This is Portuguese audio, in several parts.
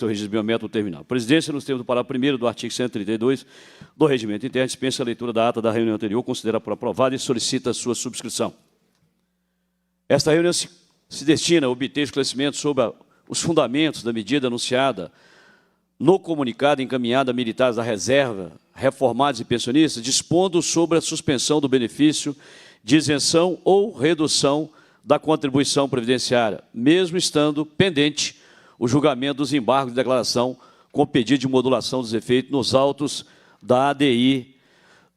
seu registro biométrico terminal. A presidência, nos termos do parágrafo 1º do artigo 132 do Regimento Interno, dispensa a leitura da ata da reunião anterior, considera por aprovada e solicita a sua subscrição. Esta reunião se destina a obter esclarecimentos sobre os fundamentos da medida anunciada no comunicado encaminhado a militares da reserva, reformados e pensionistas, dispondo sobre a suspensão do benefício de isenção ou redução da contribuição previdenciária, mesmo estando pendente o julgamento dos embargos de declaração com pedido de modulação dos efeitos nos autos da ADI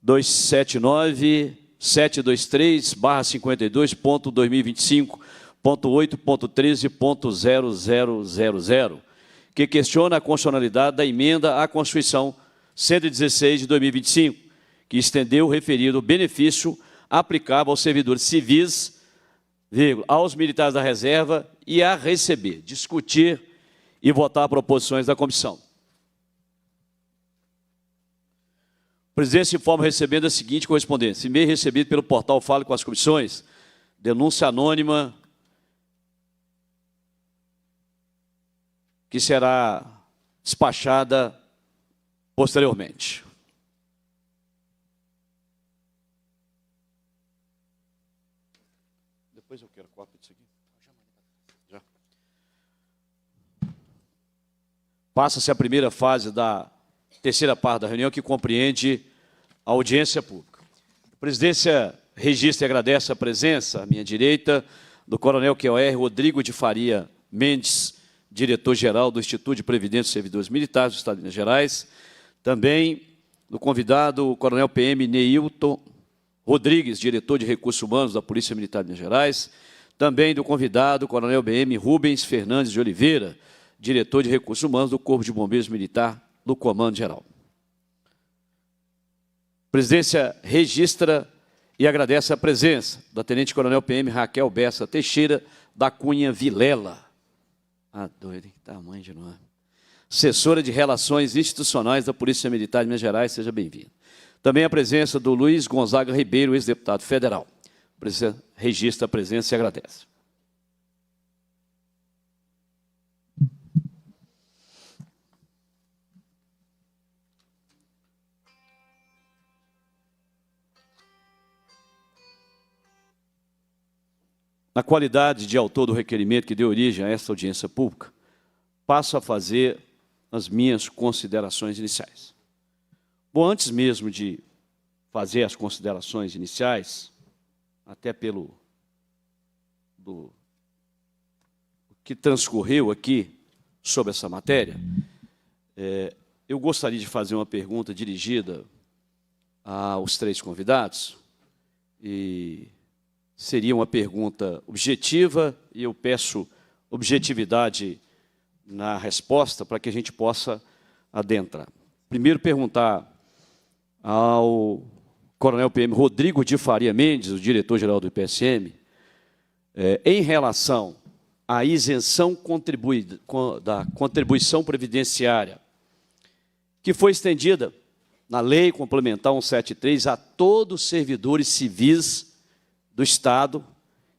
279.723.2025.8.13.0000, que questiona a constitucionalidade da emenda à Constituição 116 de 2025, que estendeu o referido benefício aplicável aos servidores civis, aos militares da reserva e a receber, discutir e votar proposições da comissão. A presidência informa recebendo a seguinte correspondência: e-mail recebido pelo portal Fale com as Comissões, denúncia anônima, que será despachada posteriormente. Depois eu quero cópia disso aqui. Já. Passa-se a primeira fase da terceira parte da reunião, que compreende a audiência pública. A presidência registra e agradece a presença, à minha direita, do coronel QOR Rodrigo de Faria Mendes, diretor-geral do Instituto de Previdência dos Servidores Militares do Estado de Minas Gerais, também do convidado, o coronel PM Neilton Rodrigues, diretor de Recursos Humanos da Polícia Militar de Minas Gerais, também do convidado, o coronel BM Rubens Fernandes de Oliveira, diretor de Recursos Humanos do Corpo de Bombeiros Militar do Comando Geral. A presidência registra e agradece a presença da tenente-coronel PM Raquel Bessa Teixeira da Cunha Vilela. Ah, doido, hein? Tamanho de nome. Assessora de Relações Institucionais da Polícia Militar de Minas Gerais, seja bem-vindo. Também a presença do Luiz Gonzaga Ribeiro, ex-deputado federal. A presidência registra a presença e agradece. Na qualidade de autor do requerimento que deu origem a esta audiência pública, passo a fazer as minhas considerações iniciais. Bom, antes mesmo de fazer as considerações iniciais, até pelo que transcorreu aqui sobre essa matéria, eu gostaria de fazer uma pergunta dirigida aos três convidados, e seria uma pergunta objetiva, e eu peço objetividade na resposta para que a gente possa adentrar. Primeiro, perguntar ao coronel PM Rodrigo de Faria Mendes, o diretor-geral do IPSM, em relação à isenção da contribuição previdenciária, que foi estendida na Lei Complementar 173 a todos os servidores civis do Estado,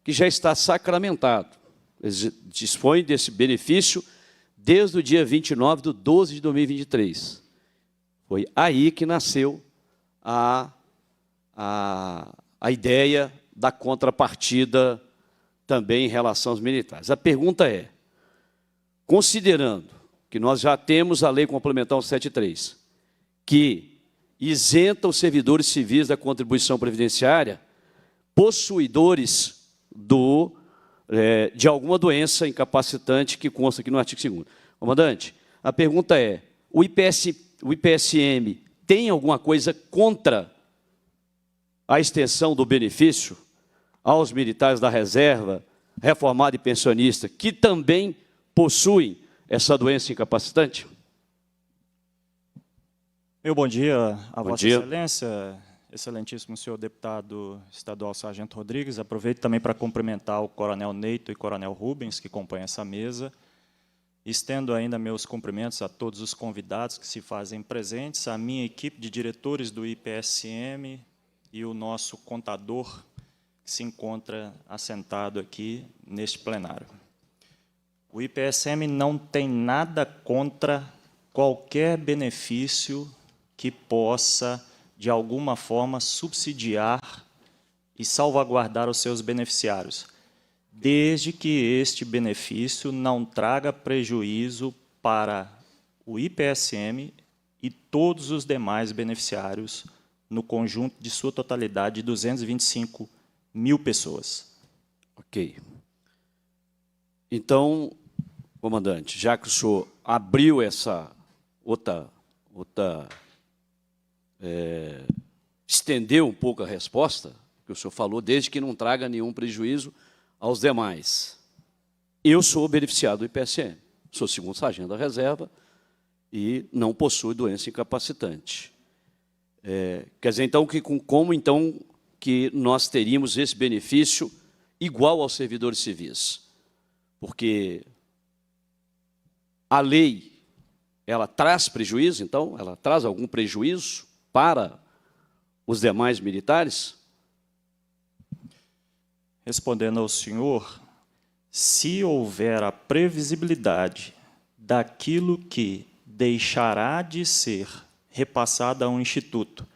que já está sacramentado. Eles dispõem desse benefício desde o dia 29/12/2023. Foi aí que nasceu a ideia da contrapartida também em relação aos militares. A pergunta é, considerando que nós já temos a Lei Complementar 173, que isenta os servidores civis da contribuição previdenciária, possuidores de alguma doença incapacitante que consta aqui no artigo 2º. Comandante, a pergunta é, o IPSM tem alguma coisa contra a extensão do benefício aos militares da reserva, reformado e pensionista, que também possuem essa doença incapacitante? Meu bom dia a Bom Vossa dia. Excelência, excelentíssimo senhor deputado estadual Sargento Rodrigues. Aproveito também para cumprimentar o coronel Neito e coronel Rubens, que compõem essa mesa. Estendo ainda meus cumprimentos a todos os convidados que se fazem presentes, a minha equipe de diretores do IPSM e o nosso contador, que se encontra assentado aqui neste plenário. O IPSM não tem nada contra qualquer benefício que possa, de alguma forma, subsidiar e salvaguardar os seus beneficiários, desde que este benefício não traga prejuízo para o IPSM e todos os demais beneficiários no conjunto de sua totalidade de 225 mil pessoas. Ok. Então, comandante, já que o senhor abriu essa estendeu um pouco a resposta, que o senhor falou, desde que não traga nenhum prejuízo aos demais. Eu sou beneficiado do IPSM, sou segundo sargento da reserva e não possuo doença incapacitante. Quer dizer, então, como então que nós teríamos esse benefício igual aos servidores civis? Porque a lei, ela traz prejuízo, então, ela traz algum prejuízo para os demais militares? Respondendo ao senhor, se houver a previsibilidade daquilo que deixará de ser repassado a um instituto,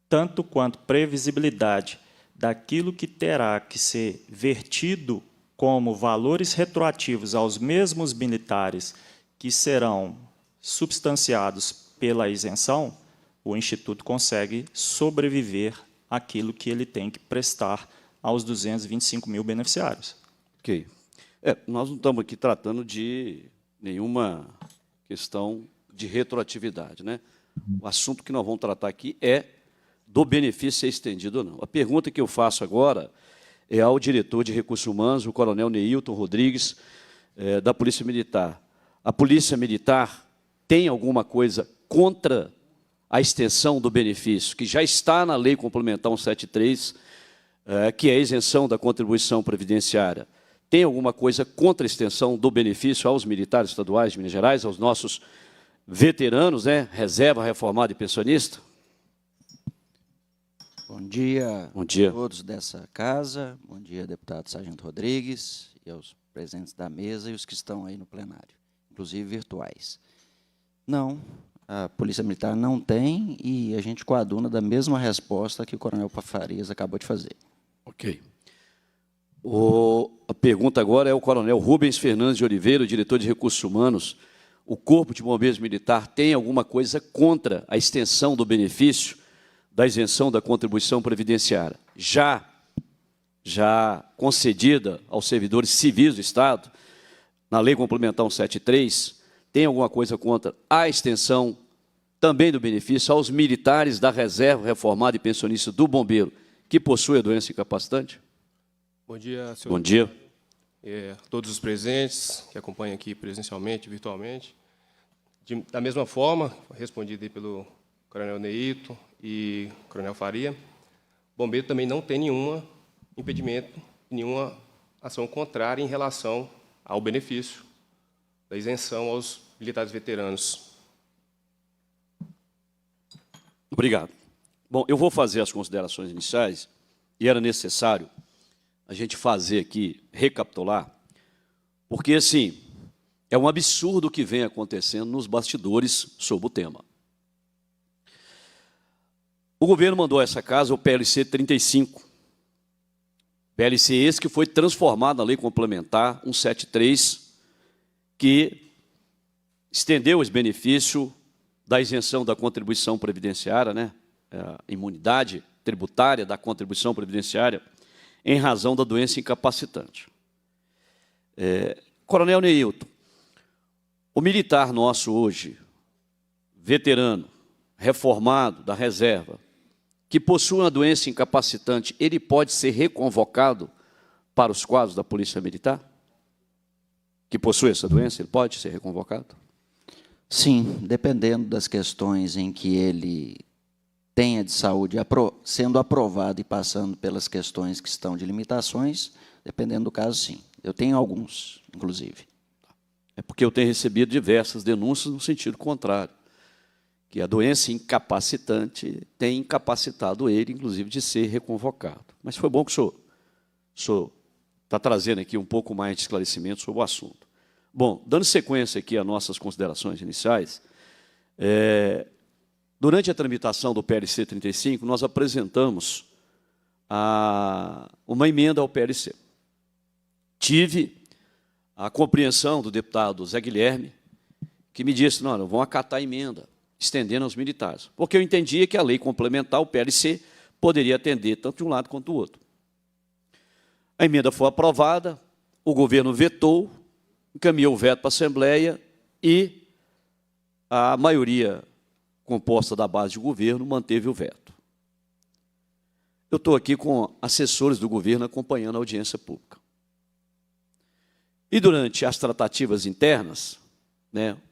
tanto quanto previsibilidade daquilo que terá que ser vertido como valores retroativos aos mesmos militares que serão substanciados pela isenção, o Instituto consegue sobreviver àquilo que ele tem que prestar aos 225 mil beneficiários. Ok. Nós não estamos aqui tratando de nenhuma questão de retroatividade, né? O assunto que nós vamos tratar aqui é do benefício ser estendido ou não. A pergunta que eu faço agora é ao diretor de Recursos Humanos, o coronel Neilton Rodrigues, da Polícia Militar. A Polícia Militar tem alguma coisa contra a extensão do benefício, que já está na Lei Complementar 173, que é a isenção da contribuição previdenciária? Tem alguma coisa contra a extensão do benefício aos militares estaduais de Minas Gerais, aos nossos veteranos, né, reserva, reformado e pensionista? Bom dia, Bom dia a todos dessa casa, bom dia, deputado Sargento Rodrigues, e aos presentes da mesa e os que estão aí no plenário, inclusive virtuais. Não, a Polícia Militar não tem, e a gente coaduna da mesma resposta que o coronel Farias acabou de fazer. Ok. A pergunta agora é ao coronel Rubens Fernandes de Oliveira, o diretor de Recursos Humanos. O Corpo de Bombeiros Militar tem alguma coisa contra a extensão do benefício da isenção da contribuição previdenciária, já concedida aos servidores civis do Estado, na Lei Complementar 173, tem alguma coisa contra a extensão também do benefício aos militares da reserva, reformado e pensionista do bombeiro, que possuem a doença incapacitante? Bom dia, senhor. Bom dia. Todos os presentes que acompanham aqui presencialmente, virtualmente. Da mesma forma, respondido pelo coronel Neilton e coronel Faria, o bombeiro também não tem nenhum impedimento, nenhuma ação contrária em relação ao benefício da isenção aos militares veteranos. Obrigado. Bom, eu vou fazer as considerações iniciais, e era necessário a gente fazer aqui, recapitular, porque, assim, é um absurdo o que vem acontecendo nos bastidores sobre o tema. O governo mandou a essa casa o PLC 35. PLC esse que foi transformado na Lei Complementar 173, que estendeu esse benefício da isenção da contribuição previdenciária, né, a imunidade tributária da contribuição previdenciária, em razão da doença incapacitante. Coronel Neilton, o militar nosso hoje, veterano, reformado da reserva, que possui uma doença incapacitante, ele pode ser reconvocado para os quadros da Polícia Militar? Que possui essa doença, ele pode ser reconvocado? Sim, dependendo das questões em que ele tenha de saúde sendo aprovado e passando pelas questões que estão de limitações, dependendo do caso, sim. Eu tenho alguns, inclusive. É porque eu tenho recebido diversas denúncias no sentido contrário, que a doença incapacitante tem incapacitado ele, inclusive, de ser reconvocado. Mas foi bom que o senhor está trazendo aqui um pouco mais de esclarecimento sobre o assunto. Bom, dando sequência aqui às nossas considerações iniciais, durante a tramitação do PLC 35, nós apresentamos uma emenda ao PLC. Tive a compreensão do deputado Zé Guilherme, que me disse, não, vão acatar a emenda, estendendo aos militares, porque eu entendia que a lei complementar, o PLC, poderia atender tanto de um lado quanto do outro. A emenda foi aprovada, o governo vetou, encaminhou o veto para a Assembleia e a maioria composta da base de governo manteve o veto. Eu estou aqui com assessores do governo acompanhando a audiência pública. E durante as tratativas internas,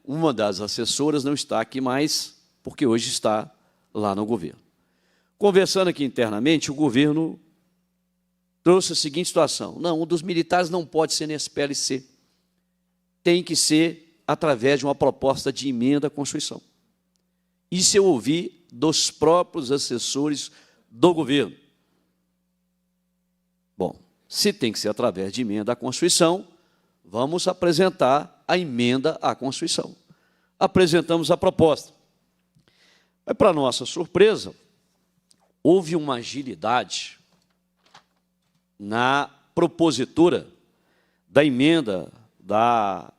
uma das assessoras não está aqui mais, porque hoje está lá no governo. Conversando aqui internamente, o governo trouxe a seguinte situação. Não, um dos militares não pode ser nesse PLC. Tem que ser através de uma proposta de emenda à Constituição. Isso eu ouvi dos próprios assessores do governo. Bom, se tem que ser através de emenda à Constituição, vamos apresentar a emenda à Constituição. Apresentamos a proposta. Mas, para nossa surpresa, houve uma agilidade na propositura da emenda da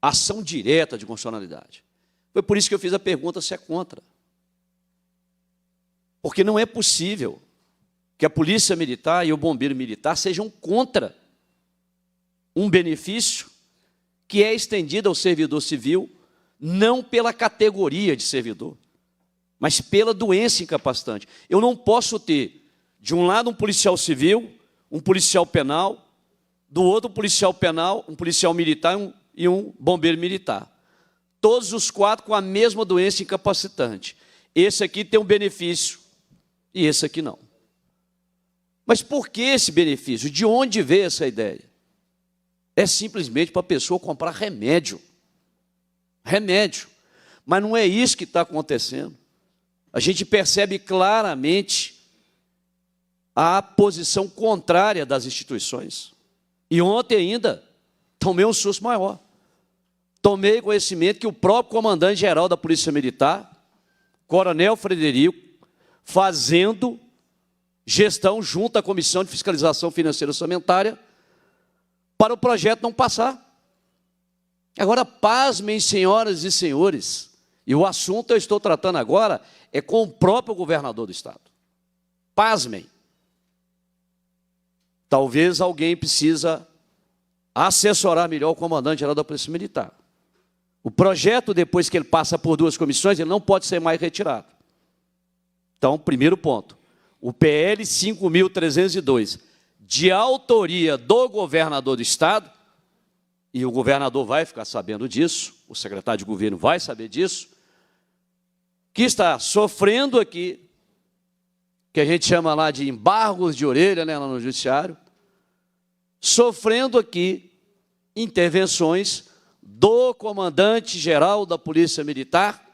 ação direta de constitucionalidade. Foi por isso que eu fiz a pergunta se é contra. Porque não é possível que a Polícia Militar e o Bombeiro Militar sejam contra um benefício que é estendido ao servidor civil, não pela categoria de servidor, mas pela doença incapacitante. Eu não posso ter, de um lado, um policial civil, um policial penal, do outro, um policial penal, um policial militar e um bombeiro militar. Todos os quatro com a mesma doença incapacitante. Esse aqui tem um benefício e esse aqui não. Mas por que esse benefício? De onde veio essa ideia? É simplesmente para a pessoa comprar remédio. Remédio. Mas não é isso que está acontecendo. A gente percebe claramente a posição contrária das instituições. E ontem ainda tomei um susto maior. Tomei conhecimento que o próprio comandante-geral da Polícia Militar, Coronel Frederico, fazendo gestão junto à Comissão de Fiscalização Financeira e Orçamentária, para o projeto não passar. Agora, pasmem, senhoras e senhores, e o assunto eu estou tratando agora é com o próprio governador do Estado. Pasmem. Talvez alguém precisa assessorar melhor o comandante-geral da Polícia Militar. O projeto, depois que ele passa por duas comissões, ele não pode ser mais retirado. Então, primeiro ponto, o PL 5.302, de autoria do governador do Estado, e o governador vai ficar sabendo disso, o secretário de governo vai saber disso, que está sofrendo aqui, que a gente chama lá de embargos de orelha, lá no judiciário, sofrendo aqui intervenções do comandante-geral da Polícia Militar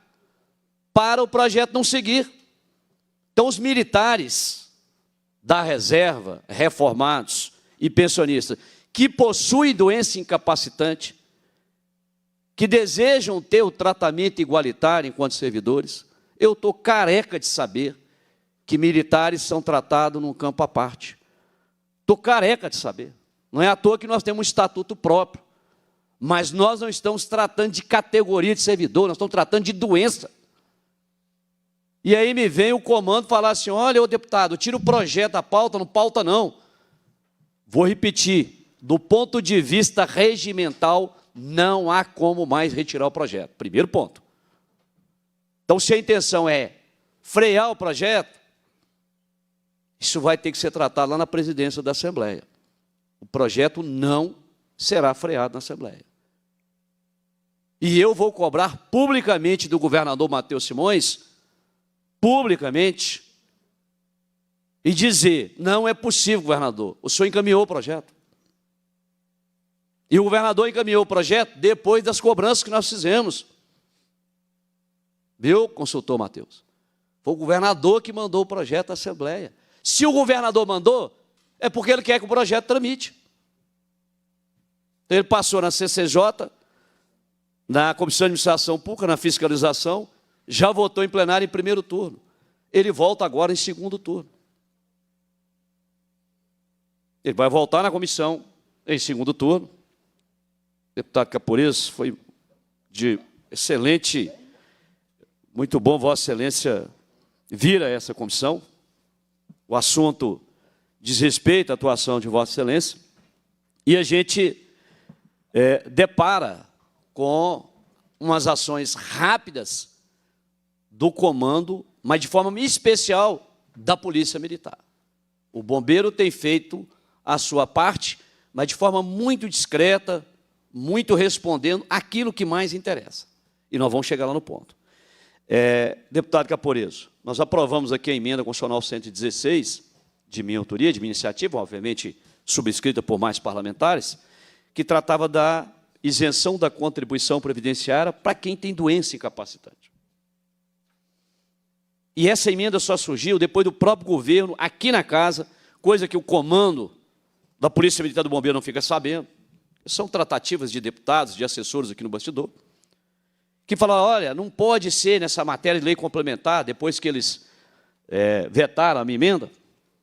para o projeto não seguir. Então, os militares da reserva, reformados e pensionistas, que possuem doença incapacitante, que desejam ter o tratamento igualitário enquanto servidores, eu estou careca de saber que militares são tratados num campo à parte. Estou careca de saber. Não é à toa que nós temos um estatuto próprio, mas nós não estamos tratando de categoria de servidor, nós estamos tratando de doença. E aí me vem o comando falar assim, olha, ô deputado, tira o projeto da pauta, não pauta não. Vou repetir, do ponto de vista regimental, não há como mais retirar o projeto. Primeiro ponto. Então, se a intenção é frear o projeto, isso vai ter que ser tratado lá na presidência da Assembleia. O projeto não será freado na Assembleia. E eu vou cobrar publicamente do governador Matheus Simões, publicamente, e dizer, não é possível, governador, o senhor encaminhou o projeto. E o governador encaminhou o projeto depois das cobranças que nós fizemos. Viu, consultor Matheus? Foi o governador que mandou o projeto à Assembleia. Se o governador mandou, é porque ele quer que o projeto tramite. Ele passou na CCJ, na Comissão de Administração Pública, na fiscalização, já votou em plenário em primeiro turno. Ele volta agora em segundo turno. Ele vai voltar na comissão em segundo turno. O deputado Capurês foi de excelente, muito bom, Vossa Excelência vir a essa comissão. O assunto diz respeito à atuação de Vossa Excelência. E a gente depara com umas ações rápidas do comando, mas de forma especial da Polícia Militar. O bombeiro tem feito a sua parte, mas de forma muito discreta, muito respondendo aquilo que mais interessa. E nós vamos chegar lá no ponto. Deputado Caporeso, nós aprovamos aqui a emenda constitucional 116, de minha autoria, de minha iniciativa, obviamente subscrita por mais parlamentares, que tratava da isenção da contribuição previdenciária para quem tem doença incapacitante. E essa emenda só surgiu depois do próprio governo, aqui na casa, coisa que o comando da Polícia Militar do Bombeiro não fica sabendo. São tratativas de deputados, de assessores aqui no bastidor, que falaram, olha, não pode ser nessa matéria de lei complementar, depois que eles vetaram a minha emenda,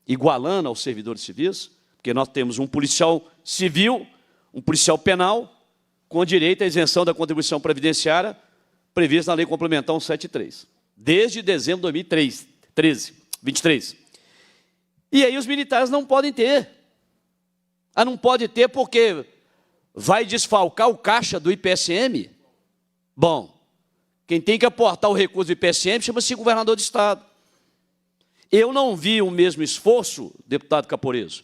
igualando aos servidores civis, porque nós temos um policial civil, um policial penal, com direito à isenção da contribuição previdenciária prevista na Lei Complementar 173, desde dezembro de 2023. E aí os militares não podem ter. Não pode ter porque vai desfalcar o caixa do IPSM? Bom, quem tem que aportar o recurso do IPSM chama-se governador de Estado. Eu não vi o mesmo esforço, deputado Caporeso,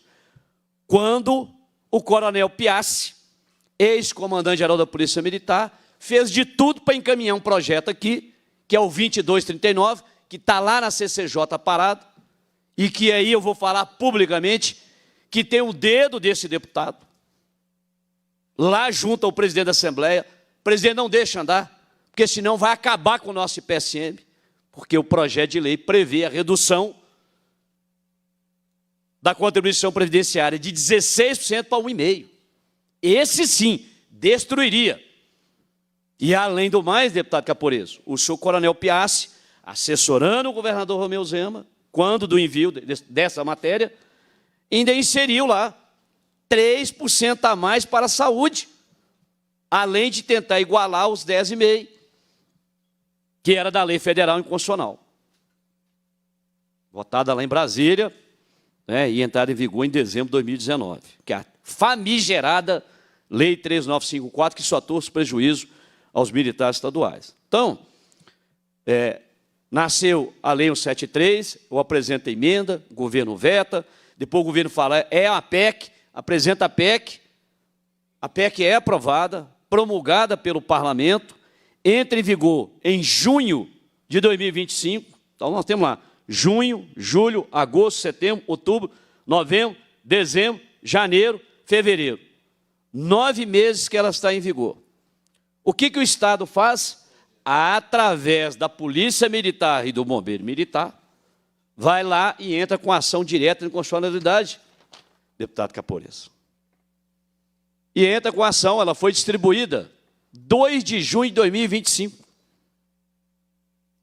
quando o coronel Piassi, ex-comandante-geral da Polícia Militar, fez de tudo para encaminhar um projeto aqui, que é o 2239, que está lá na CCJ parado, e que aí eu vou falar publicamente que tem o dedo desse deputado, lá junto ao presidente da Assembleia. O presidente não deixa andar, porque senão vai acabar com o nosso IPSM, porque o projeto de lei prevê a redução da contribuição previdenciária de 16% para 1,5%. Esse sim destruiria. E além do mais, deputado Caporeso, o senhor coronel Piassi, assessorando o governador Romeu Zema, quando do envio dessa matéria, ainda inseriu lá 3% a mais para a saúde, além de tentar igualar os 10,5%, que era da lei federal inconstitucional, votada lá em Brasília, e entrada em vigor em dezembro de 2019, que é a famigerada Lei 3954, que só trouxe prejuízo aos militares estaduais. Então, nasceu a Lei 173, eu apresento a emenda, o governo veta, depois o governo fala, é a PEC, apresenta a PEC é aprovada, promulgada pelo parlamento, entra em vigor em junho de 2025, então nós temos lá, junho, julho, agosto, setembro, outubro, novembro, dezembro, janeiro, fevereiro. 9 meses que ela está em vigor. O que o Estado faz? Através da Polícia Militar e do Bombeiro Militar, vai lá e entra com ação direta de inconstitucionalidade, deputado Caporeso. E entra com ação, ela foi distribuída 2 de junho de 2025.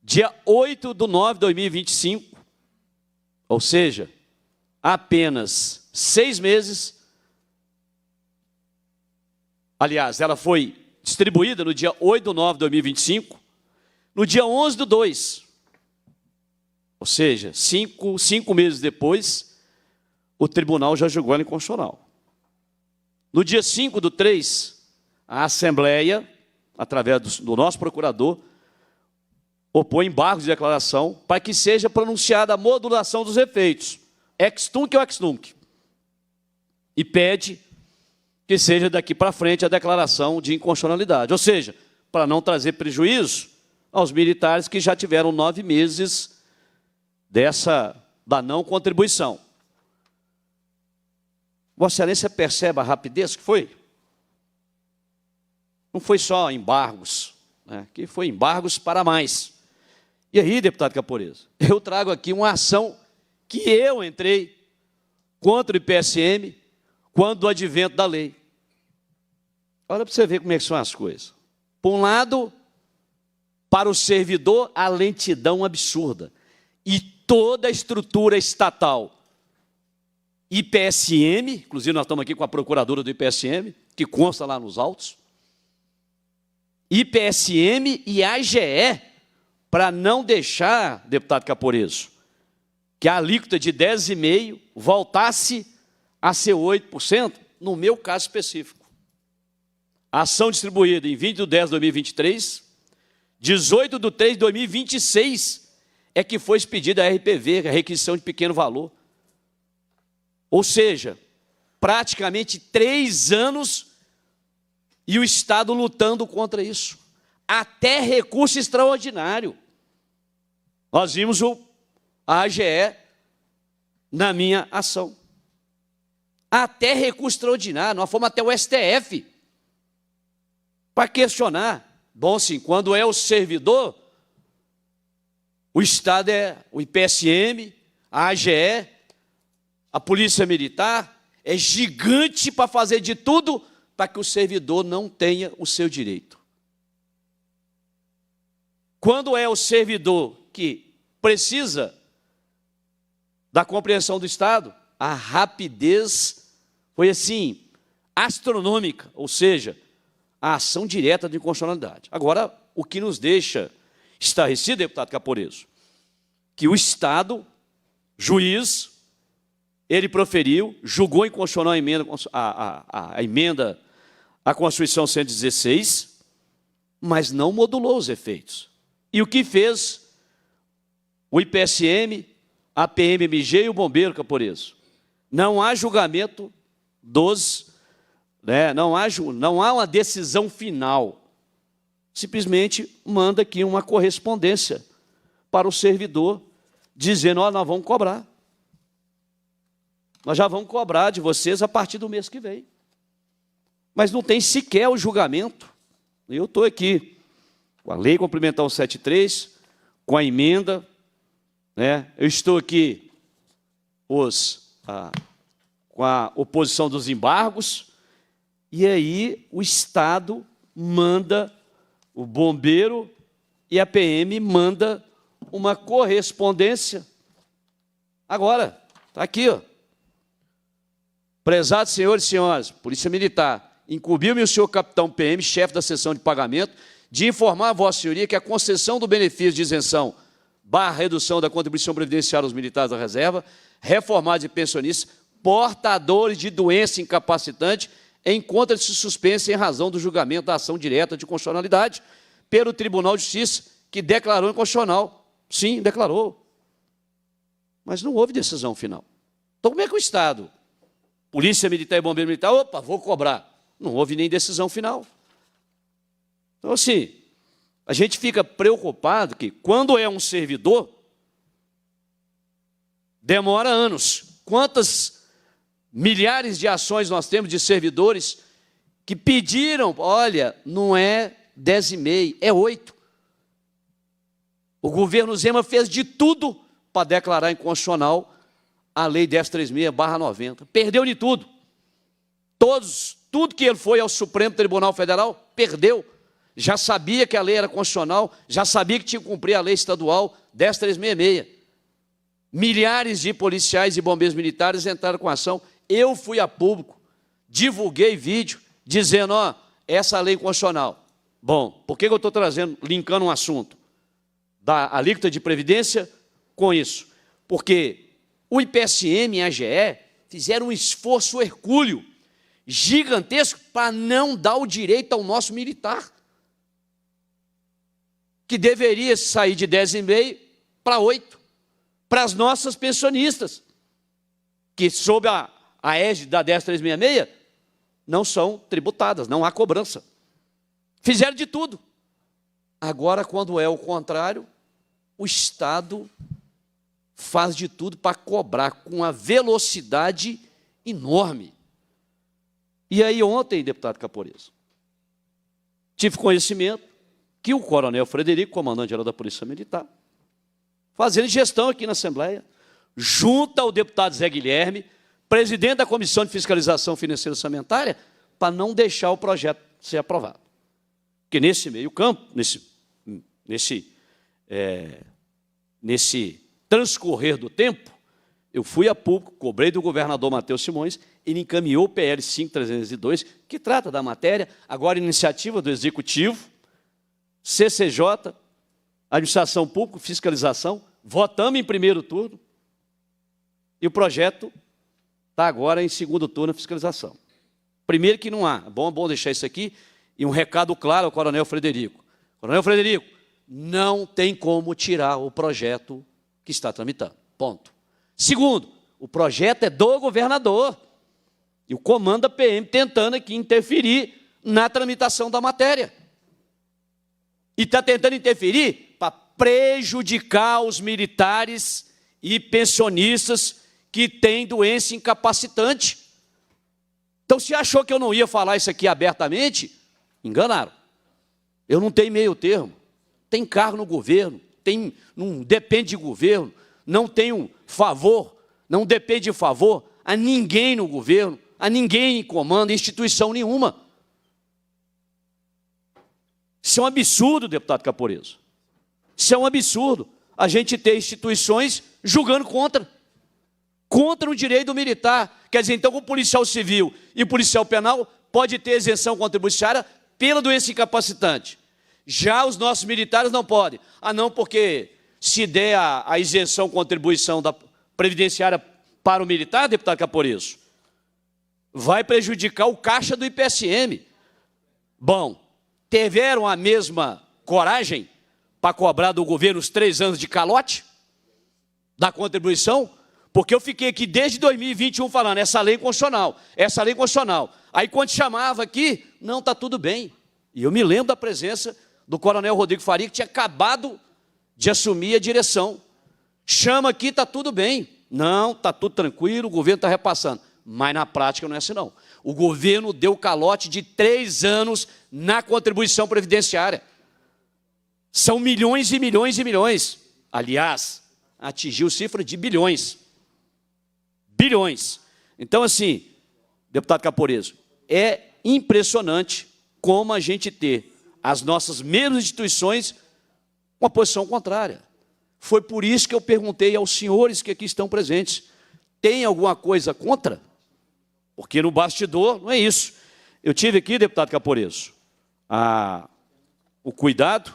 Dia 8/9/2025, ou seja, apenas 6 meses. Aliás, ela foi distribuída no dia 8/9/2025, no dia 11/2, ou seja, 5 meses depois, o tribunal já julgou ela inconstitucional. No dia 5/3, a Assembleia, através do nosso procurador, opõe embargos de declaração para que seja pronunciada a modulação dos efeitos, ex-tunc ou ex-nunc, e pede que seja daqui para frente a declaração de inconstitucionalidade, ou seja, para não trazer prejuízo aos militares que já tiveram 9 meses da não contribuição. Vossa Excelência percebe a rapidez que foi? Não foi só embargos, que foi embargos para mais. E aí, deputado Caporeso, eu trago aqui uma ação que eu entrei contra o IPSM quando do advento da lei. Olha para você ver como é que são as coisas. Por um lado, para o servidor, a lentidão absurda. E toda a estrutura estatal, IPSM, inclusive nós estamos aqui com a procuradora do IPSM, que consta lá nos autos, IPSM e AGE, para não deixar, deputado Caporeso, que a alíquota de 10,5% voltasse a ser 8%, no meu caso específico. A ação distribuída em 20/10/2023, 18/3/2026, é que foi expedida a RPV, a requisição de pequeno valor. Ou seja, praticamente 3 anos e o Estado lutando contra isso. Até recurso extraordinário. Nós vimos a AGE na minha ação. Até recurso extraordinário, nós fomos até o STF para questionar. Bom, sim, quando é o servidor, o Estado é o IPSM, a AGE, a Polícia Militar, é gigante para fazer de tudo para que o servidor não tenha o seu direito. Quando é o servidor que precisa da compreensão do Estado, a rapidez foi assim, astronômica, ou seja, a ação direta de inconstitucionalidade. Agora, o que nos deixa estarrecido, deputado Caporeso, que o Estado, juiz, ele proferiu, julgou inconstitucional a emenda à Constituição 116, mas não modulou os efeitos. E o que fez o IPSM, a PMMG e o Bombeiro Caporeso? Não há julgamento não há uma decisão final. Simplesmente manda aqui uma correspondência para o servidor, dizendo, nós vamos cobrar. Nós já vamos cobrar de vocês a partir do mês que vem. Mas não tem sequer o julgamento. Eu estou aqui com a Lei Complementar 173, com a emenda, eu estou aqui com a oposição dos embargos, e aí o Estado manda, o bombeiro e a PM manda uma correspondência. Agora, está aqui, ó. Prezados senhores e senhoras, Polícia Militar, incumbiu-me o senhor capitão PM, chefe da seção de pagamento, de informar a vossa senhoria que a concessão do benefício de isenção / redução da contribuição previdenciária aos militares da reserva, reformados e pensionistas, portadores de doença incapacitante, encontra-se suspensa em razão do julgamento da ação direta de constitucionalidade pelo Tribunal de Justiça, que declarou inconstitucional. Sim, declarou. Mas não houve decisão final. Então, como é que o Estado, Polícia Militar e Bombeiro Militar, opa, vou cobrar? Não houve nem decisão final. Então, assim, a gente fica preocupado que, quando é um servidor, demora anos. Quantas milhares de ações nós temos de servidores que pediram, olha, não é 10,5, é 8. O governo Zema fez de tudo para declarar inconstitucional a Lei 1036/90. Perdeu de tudo. Tudo que ele foi ao Supremo Tribunal Federal, perdeu. Já sabia que a lei era constitucional, já sabia que tinha que cumprir a lei estadual 10.366. Milhares de policiais e bombeiros militares entraram com ação. Eu fui a público, divulguei vídeo, dizendo, essa lei é constitucional. Bom, por que eu estou trazendo, linkando um assunto da alíquota de previdência com isso? Porque o IPSM e a AGE fizeram um esforço hercúleo, gigantesco, para não dar o direito ao nosso militar, que deveria sair de 10,5 para 8, para as nossas pensionistas, que sob a égide da 10.366 não são tributadas, não há cobrança. Fizeram de tudo. Agora, quando é o contrário, o Estado faz de tudo para cobrar com uma velocidade enorme. E aí, ontem, deputado Caporeso, tive conhecimento que o coronel Frederico, comandante-geral da Polícia Militar, fazendo gestão aqui na Assembleia, junto ao deputado Zé Guilherme, presidente da Comissão de Fiscalização Financeira e Orçamentária, para não deixar o projeto ser aprovado. Porque nesse meio campo, nesse transcorrer do tempo, eu fui a público, cobrei do governador Matheus Simões, ele encaminhou o PL 5302, que trata da matéria, agora iniciativa do Executivo, CCJ, Administração Pública, Fiscalização, votamos em primeiro turno, e o projeto está agora em segundo turno, fiscalização. Primeiro que não há, é bom deixar isso aqui, e um recado claro ao Coronel Frederico. Coronel Frederico, não tem como tirar o projeto que está tramitando, ponto. Segundo, o projeto é do governador, e o comando da PM tentando aqui interferir na tramitação da matéria. E está tentando interferir para prejudicar os militares e pensionistas que têm doença incapacitante. Então, se achou que eu não ia falar isso aqui abertamente, enganaram. Eu não tenho meio termo. Tem cargo no governo, não depende de governo, não tenho favor, não depende de favor a ninguém no governo, a ninguém em comando, instituição nenhuma. Isso é um absurdo, deputado Caporeso. Isso é um absurdo, a gente ter instituições julgando contra o direito do militar. Quer dizer, então, o policial civil e o policial penal pode ter isenção contribucionária pela doença incapacitante. Já os nossos militares não podem. Ah, não, porque se der a isenção contribuição da previdenciária para o militar, deputado Caporeso, vai prejudicar o caixa do IPSM. Bom, tiveram a mesma coragem para cobrar do governo os 3 anos de calote da contribuição? Porque eu fiquei aqui desde 2021 falando, essa lei constitucional, essa lei constitucional. Aí quando chamava aqui, não, está tudo bem. E eu me lembro da presença do coronel Rodrigo Faria, que tinha acabado de assumir a direção. Chama aqui, está tudo bem. Não, está tudo tranquilo, o governo está repassando. Mas na prática não é assim não. O governo deu calote de 3 anos na contribuição previdenciária. São milhões e milhões e milhões. Aliás, atingiu cifra de bilhões. Bilhões. Então, assim, deputado Caporeso, é impressionante como a gente ter as nossas mesmas instituições com a posição contrária. Foi por isso que eu perguntei aos senhores que aqui estão presentes, tem alguma coisa contra? Porque no bastidor não é isso. Eu tive aqui, deputado Caporeso, o cuidado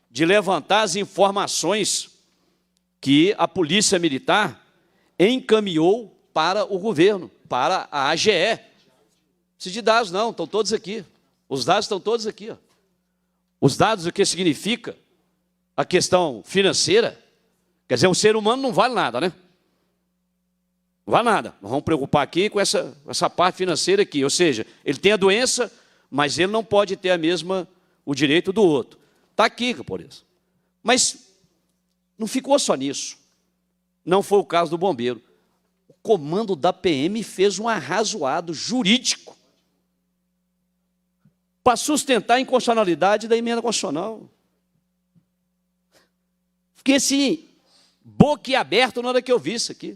de levantar as informações que a Polícia Militar encaminhou para o governo, para a AGE. Não precisa de dados, não, estão todos aqui. Os dados estão todos aqui. Ó. Os dados, o que significa a questão financeira, quer dizer, o ser humano não vale nada, né? Não vale nada. Nós vamos preocupar aqui com essa parte financeira aqui, ou seja, ele tem a doença, mas ele não pode ter o direito do outro. Está aqui, Caporeso. Mas não ficou só nisso. Não foi o caso do bombeiro. O comando da PM fez um arrazoado jurídico para sustentar a inconstitucionalidade da emenda constitucional. Fiquei assim, boquiaberto na hora que eu vi isso aqui.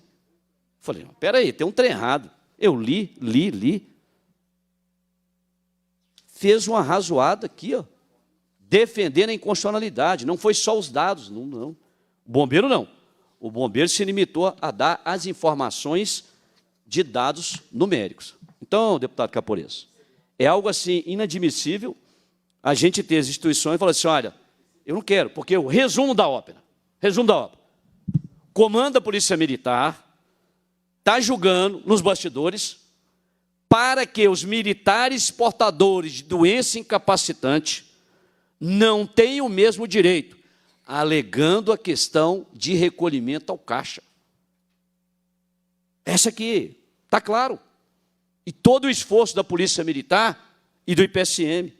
Falei, espera aí, tem um trem errado. Eu li. Fez um arrazoado aqui, ó, defendendo a inconstitucionalidade. Não foi só os dados, não. O bombeiro não. O bombeiro se limitou a dar as informações de dados numéricos. Então, deputado Caporeso, é algo assim inadmissível a gente ter as instituições e falar assim, olha, eu não quero, porque o resumo da ópera, comando da Polícia Militar está julgando nos bastidores para que os militares portadores de doença incapacitante não tenham o mesmo direito, alegando a questão de recolhimento ao caixa. Essa aqui, está claro. E todo o esforço da Polícia Militar e do IPSM.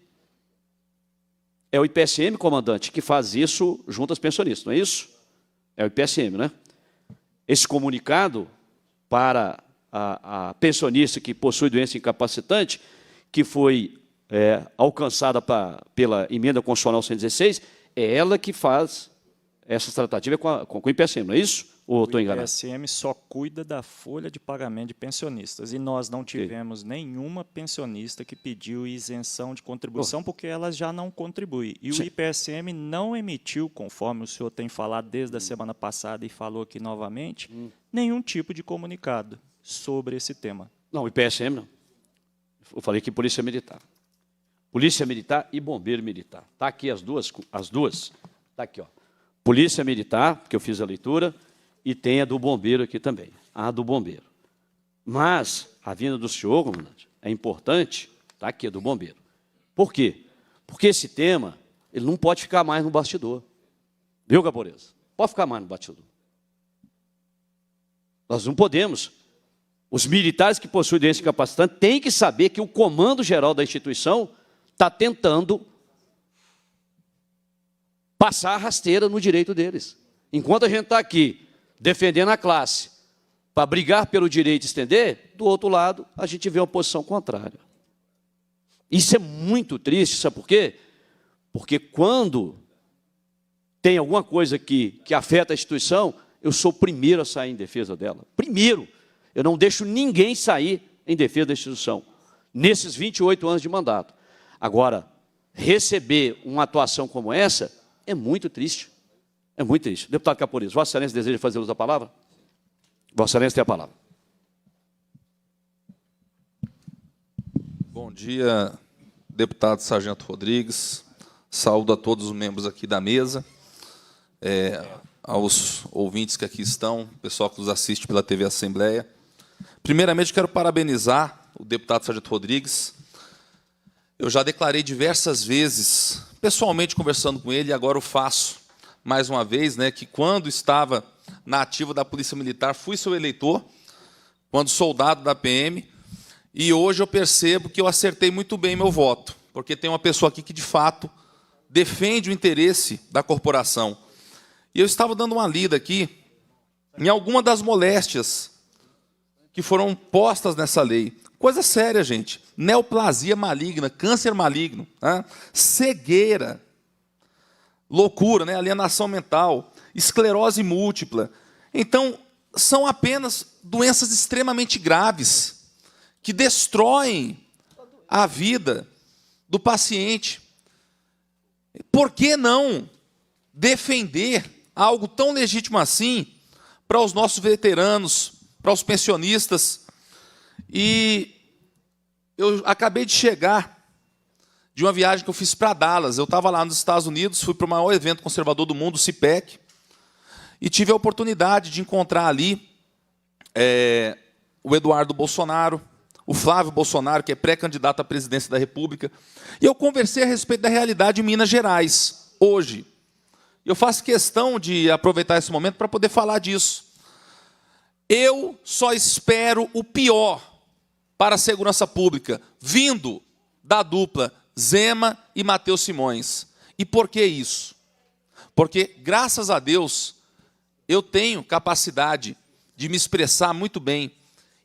É o IPSM, comandante, que faz isso junto aos pensionistas, não é isso? É o IPSM, né? Esse comunicado para a pensionista que possui doença incapacitante, que foi alcançada pela emenda constitucional 116, é ela que faz essa tratativa é com o IPSM, não é isso? Ou estou enganado? O IPSM só cuida da folha de pagamento de pensionistas. E nós não tivemos nenhuma pensionista que pediu isenção de contribuição, porque elas já não contribuem. E o IPSM não emitiu, conforme o senhor tem falado desde a semana passada e falou aqui novamente, nenhum tipo de comunicado sobre esse tema. Não, o IPSM não. Eu falei que Polícia Militar. Polícia Militar e Bombeiro Militar. Está aqui as duas. Está aqui, ó. Polícia Militar, que eu fiz a leitura, e tem a do Bombeiro aqui também, a do Bombeiro. Mas a vinda do senhor, comandante, é importante, está aqui a do Bombeiro. Por quê? Porque esse tema, ele não pode ficar mais no bastidor. Viu, Gaboreza? Pode ficar mais no bastidor. Nós não podemos. Os militares que possuem doença incapacitante têm que saber que o comando geral da instituição está tentando passar a rasteira no direito deles. Enquanto a gente está aqui defendendo a classe para brigar pelo direito de estender, do outro lado a gente vê uma posição contrária. Isso é muito triste, sabe por quê? Porque quando tem alguma coisa que afeta a instituição, eu sou o primeiro a sair em defesa dela. Primeiro, eu não deixo ninguém sair em defesa da instituição, nesses 28 anos de mandato. Agora, receber uma atuação como essa é muito triste. É muito triste. Deputado Caporiz, Vossa Excelência deseja fazer uso da palavra? Vossa Excelência tem a palavra. Bom dia, deputado Sargento Rodrigues. Saúdo a todos os membros aqui da mesa, aos ouvintes que aqui estão, pessoal que nos assiste pela TV Assembleia. Primeiramente, quero parabenizar o deputado Sargento Rodrigues. Eu já declarei diversas vezes, pessoalmente conversando com ele, e agora o faço mais uma vez, que quando estava na ativa da Polícia Militar, fui seu eleitor, quando soldado da PM, e hoje eu percebo que eu acertei muito bem meu voto, porque tem uma pessoa aqui que, de fato, defende o interesse da corporação. E eu estava dando uma lida aqui em alguma das moléstias que foram postas nessa lei. Coisa séria, gente. Neoplasia maligna, câncer maligno, cegueira, loucura, alienação mental, esclerose múltipla. Então, são apenas doenças extremamente graves que destroem a vida do paciente. Por que não defender algo tão legítimo assim para os nossos veteranos, para os pensionistas? E eu acabei de chegar de uma viagem que eu fiz para Dallas. Eu estava lá nos Estados Unidos, fui para o maior evento conservador do mundo, o CIPEC, e tive a oportunidade de encontrar ali o Eduardo Bolsonaro, o Flávio Bolsonaro, que é pré-candidato à presidência da República, e eu conversei a respeito da realidade em Minas Gerais, hoje. Eu faço questão de aproveitar esse momento para poder falar disso. Eu só espero o pior para a segurança pública, vindo da dupla Zema e Matheus Simões. E por que isso? Porque, graças a Deus, eu tenho capacidade de me expressar muito bem.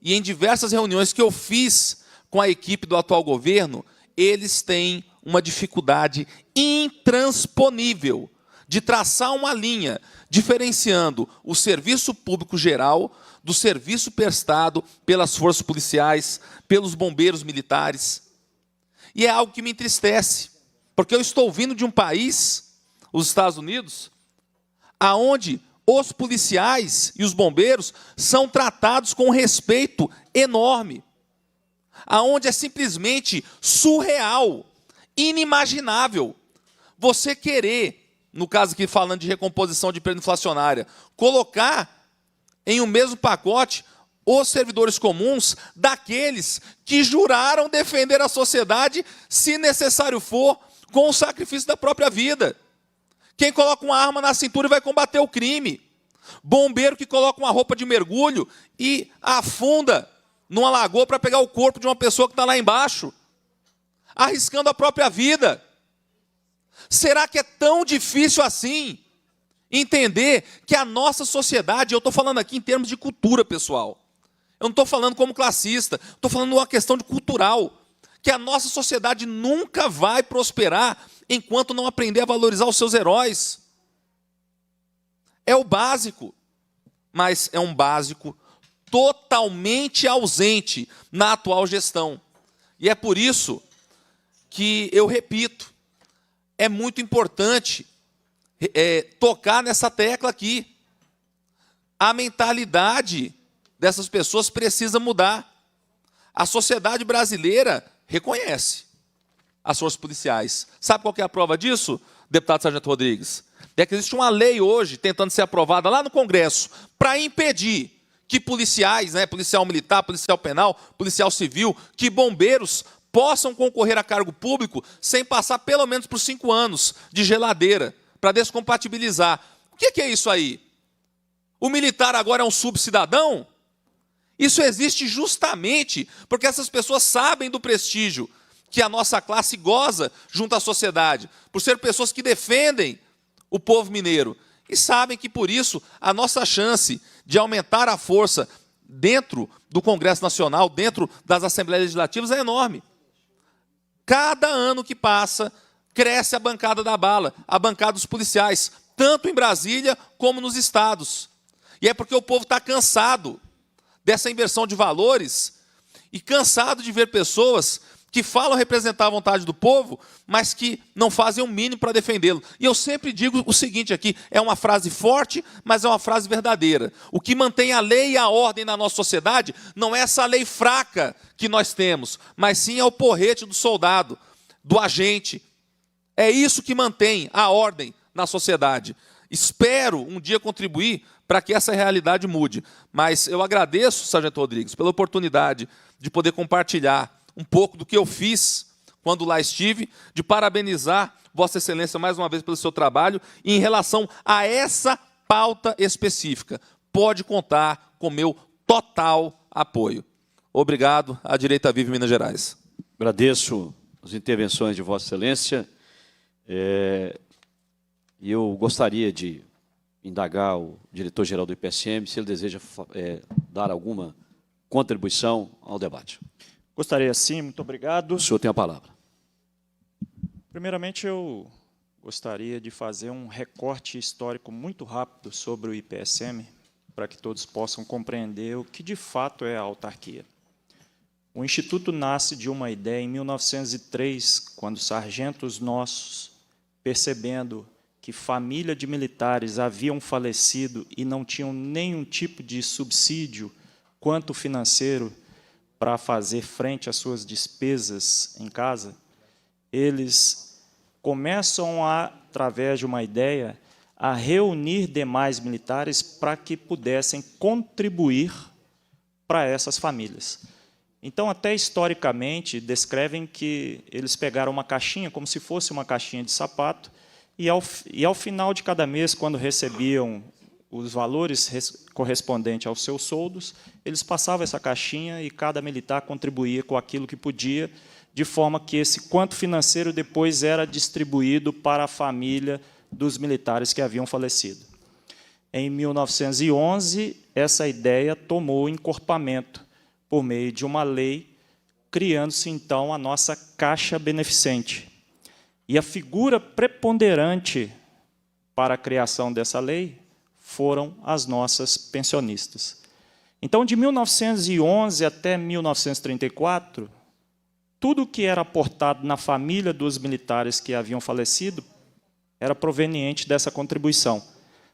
E em diversas reuniões que eu fiz com a equipe do atual governo, eles têm uma dificuldade intransponível de traçar uma linha diferenciando o serviço público geral do serviço prestado pelas forças policiais, pelos bombeiros militares. E é algo que me entristece, porque eu estou vindo de um país, os Estados Unidos, aonde os policiais e os bombeiros são tratados com um respeito enorme, aonde é simplesmente surreal, inimaginável, você querer, no caso aqui falando de recomposição de perda inflacionária, colocar em um mesmo pacote os servidores comuns daqueles que juraram defender a sociedade, se necessário for, com o sacrifício da própria vida. Quem coloca uma arma na cintura e vai combater o crime. Bombeiro que coloca uma roupa de mergulho e afunda numa lagoa para pegar o corpo de uma pessoa que está lá embaixo, arriscando a própria vida. Será que é tão difícil assim entender que a nossa sociedade, eu estou falando aqui em termos de cultura, pessoal, eu não estou falando como classista, estou falando uma questão de cultural, que a nossa sociedade nunca vai prosperar enquanto não aprender a valorizar os seus heróis. É o básico, mas é um básico totalmente ausente na atual gestão. E é por isso que eu repito, é muito importante tocar nessa tecla aqui. A mentalidade dessas pessoas precisa mudar. A sociedade brasileira reconhece as forças policiais. Sabe qual que é a prova disso, deputado Sargento Rodrigues? É que existe uma lei hoje tentando ser aprovada lá no Congresso para impedir que policiais, policial militar, policial penal, policial civil, que bombeiros possam concorrer a cargo público sem passar pelo menos por 5 anos de geladeira, para descompatibilizar. O que é isso aí? O militar agora é um subcidadão? Isso existe justamente porque essas pessoas sabem do prestígio que a nossa classe goza junto à sociedade, por ser pessoas que defendem o povo mineiro. E sabem que, por isso, a nossa chance de aumentar a força dentro do Congresso Nacional, dentro das Assembleias Legislativas, é enorme. Cada ano que passa, cresce a bancada da bala, a bancada dos policiais, tanto em Brasília como nos estados. E é porque o povo está cansado dessa inversão de valores e cansado de ver pessoas que falam representar a vontade do povo, mas que não fazem o mínimo para defendê-lo. E eu sempre digo o seguinte aqui, é uma frase forte, mas é uma frase verdadeira. O que mantém a lei e a ordem na nossa sociedade não é essa lei fraca que nós temos, mas sim é o porrete do soldado, do agente. É isso que mantém a ordem na sociedade. Espero um dia contribuir para que essa realidade mude. Mas eu agradeço, Sargento Rodrigues, pela oportunidade de poder compartilhar um pouco do que eu fiz quando lá estive, de parabenizar Vossa Excelência mais uma vez pelo seu trabalho e em relação a essa pauta específica. Pode contar com meu total apoio. Obrigado. A direita vive Minas Gerais. Agradeço as intervenções de Vossa Excelência. E eu gostaria de indagar o diretor-geral do IPSM se ele deseja dar alguma contribuição ao debate. Gostaria sim, muito obrigado. O senhor tem a palavra. Primeiramente, eu gostaria de fazer um recorte histórico muito rápido sobre o IPSM, para que todos possam compreender o que de fato é a autarquia. O Instituto nasce de uma ideia em 1903, quando sargentos nossos, percebendo que família de militares haviam falecido e não tinham nenhum tipo de subsídio, quanto financeiro, para fazer frente às suas despesas em casa, eles começam, através de uma ideia, a reunir demais militares para que pudessem contribuir para essas famílias. Então, até historicamente, descrevem que eles pegaram uma caixinha, como se fosse uma caixinha de sapato, e ao final de cada mês, quando recebiam os valores correspondentes aos seus soldos, eles passavam essa caixinha e cada militar contribuía com aquilo que podia, de forma que esse quanto financeiro depois era distribuído para a família dos militares que haviam falecido. Em 1911, essa ideia tomou encorpamento por meio de uma lei, criando-se, então, a nossa Caixa Beneficente. E a figura preponderante para a criação dessa lei foram as nossas pensionistas. Então, de 1911 até 1934, tudo que era aportado na família dos militares que haviam falecido era proveniente dessa contribuição.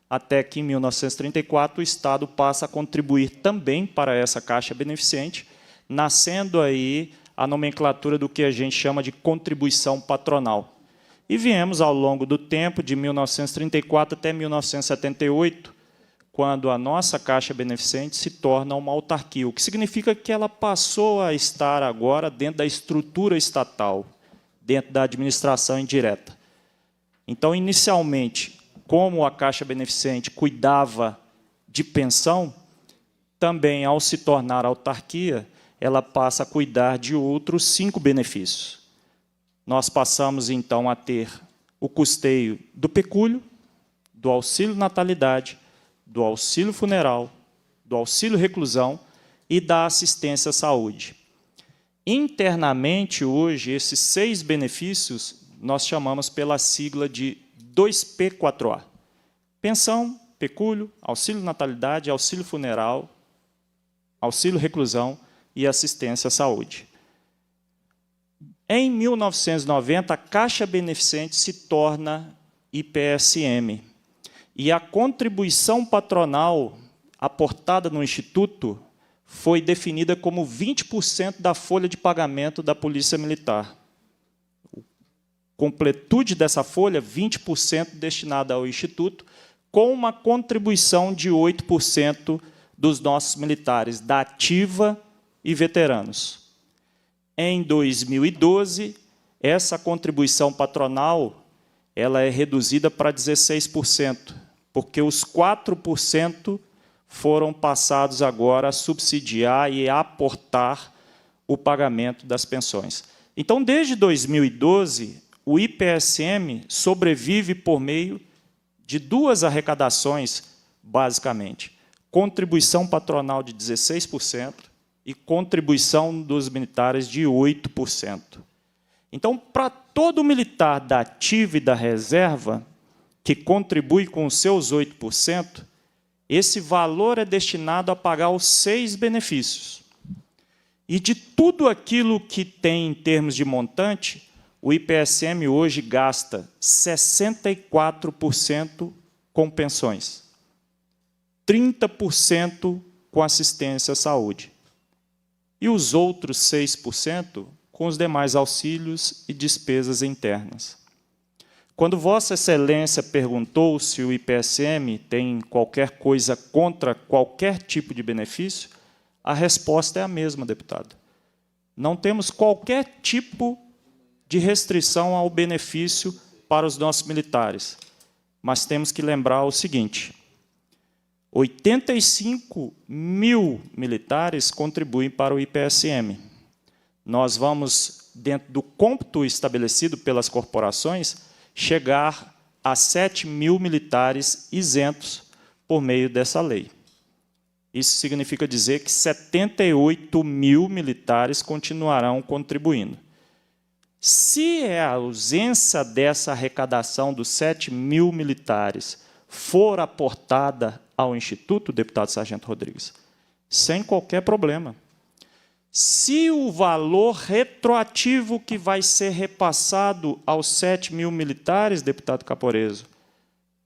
Até que, em 1934, o Estado passa a contribuir também para essa Caixa Beneficente, nascendo aí a nomenclatura do que a gente chama de contribuição patronal. E viemos, ao longo do tempo, de 1934 até 1978, quando a nossa Caixa Beneficente se torna uma autarquia, o que significa que ela passou a estar agora dentro da estrutura estatal, dentro da administração indireta. Então, inicialmente, como a Caixa Beneficente cuidava de pensão, também, ao se tornar autarquia, ela passa a cuidar de outros 5 benefícios. Nós passamos, então, a ter o custeio do pecúlio, do auxílio natalidade, do auxílio funeral, do auxílio reclusão e da assistência à saúde. Internamente, hoje, esses 6 benefícios nós chamamos pela sigla de 2P4A. Pensão, pecúlio, auxílio natalidade, auxílio funeral, auxílio reclusão e assistência à saúde. Em 1990, a Caixa Beneficente se torna IPSM. E a contribuição patronal aportada no Instituto foi definida como 20% da folha de pagamento da Polícia Militar. Completude dessa folha, 20% destinada ao Instituto, com uma contribuição de 8% dos nossos militares, da ativa e veteranos. Em 2012, essa contribuição patronal ela é reduzida para 16%, porque os 4% foram passados agora a subsidiar e a aportar o pagamento das pensões. Então, desde 2012, o IPSM sobrevive por meio de duas arrecadações, basicamente. Contribuição patronal de 16% e contribuição dos militares de 8%. Então, para todo militar da ativa e da reserva, que contribui com os seus 8%, esse valor é destinado a pagar os 6 benefícios. E de tudo aquilo que tem em termos de montante, o IPSM hoje gasta 64% com pensões, 30% com assistência à saúde, e os outros 6% com os demais auxílios e despesas internas. Quando Vossa Excelência perguntou se o IPSM tem qualquer coisa contra qualquer tipo de benefício, a resposta é a mesma, deputado. Não temos qualquer tipo de restrição ao benefício para os nossos militares. Mas temos que lembrar o seguinte: 85 mil militares contribuem para o IPSM. Nós vamos, dentro do cômputo estabelecido pelas corporações, chegar a 7 mil militares isentos por meio dessa lei. Isso significa dizer que 78 mil militares continuarão contribuindo. Se a ausência dessa arrecadação dos 7 mil militares for aportada ao Instituto, deputado Sargento Rodrigues, sem qualquer problema. Se o valor retroativo que vai ser repassado aos 7 mil militares, deputado Caporeso,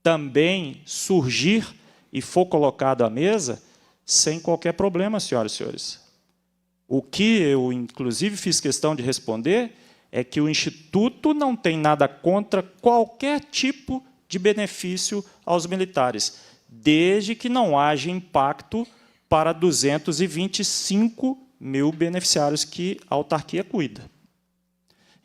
também surgir e for colocado à mesa, sem qualquer problema, senhoras e senhores. O que eu, inclusive, fiz questão de responder é que o Instituto não tem nada contra qualquer tipo de benefício aos militares, desde que não haja impacto para 225 mil beneficiários que a autarquia cuida.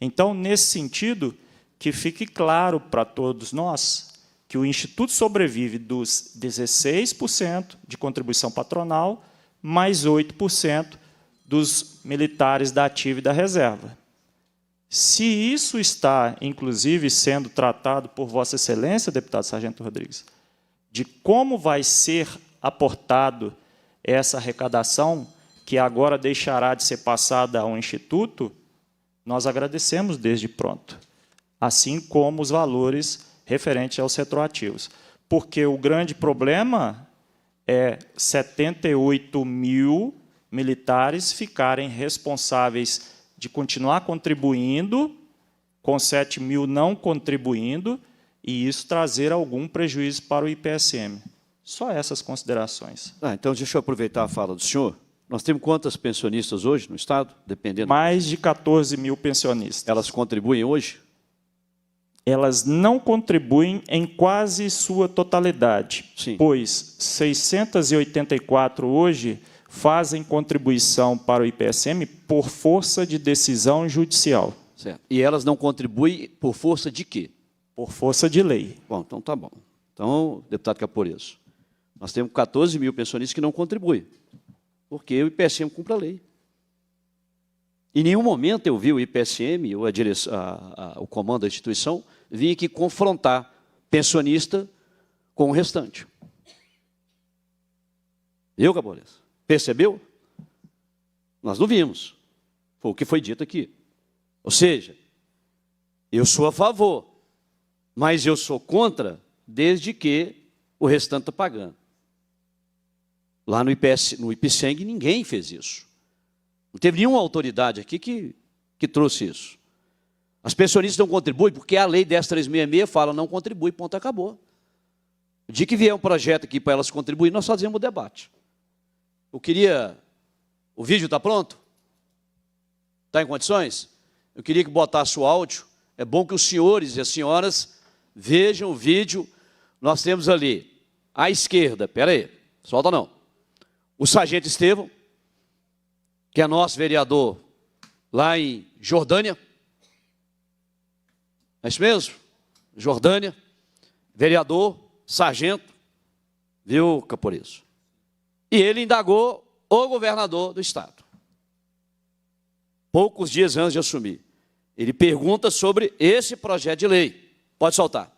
Então, nesse sentido, que fique claro para todos nós que o Instituto sobrevive dos 16% de contribuição patronal, mais 8% dos militares da ativa e da reserva. Se isso está, inclusive, sendo tratado por Vossa Excelência, deputado Sargento Rodrigues, de como vai ser aportado essa arrecadação, que agora deixará de ser passada ao Instituto, nós agradecemos desde pronto, assim como os valores referentes aos retroativos. Porque o grande problema é 78 mil militares ficarem responsáveis de continuar contribuindo, com 7 mil não contribuindo, e isso trazer algum prejuízo para o IPSM. Só essas considerações. Então, deixa eu aproveitar a fala do senhor. Nós temos quantas pensionistas hoje no Estado? Dependendo. Mais de 14 mil pensionistas. Elas contribuem hoje? Elas não contribuem em quase sua totalidade, Sim. Pois 684 hoje fazem contribuição para o IPSM por força de decisão judicial. Certo. E elas não contribuem por força de quê? Por força de lei. Bom, então tá bom. Então, deputado Caporeso, nós temos 14 mil pensionistas que não contribuem, porque o IPSM cumpre a lei. Em nenhum momento eu vi o IPSM, ou o comando da instituição, vir aqui confrontar pensionista com o restante. Eu, Caporeso, percebeu? Nós não vimos. Foi o que foi dito aqui. Ou seja, eu sou a favor, mas eu sou contra, desde que o restante está pagando. Lá no IPSENG ninguém fez isso. Não teve nenhuma autoridade aqui que trouxe isso. As pensionistas não contribuem porque a lei 10.366 fala não contribui, ponto, acabou. O dia que vier um projeto aqui para elas contribuir, nós fazemos o debate. Eu queria... O vídeo está pronto? Está em condições? Eu queria que botasse o áudio. É bom que os senhores e as senhoras vejam o vídeo. Nós temos ali, à esquerda, espera aí, solta não. O sargento Estevão, que é nosso vereador lá em Jordânia. É isso mesmo? Jordânia, vereador, sargento, viu, Caporizo? E ele indagou o governador do estado. Poucos dias antes de assumir. Ele pergunta sobre esse projeto de lei. Pode soltar.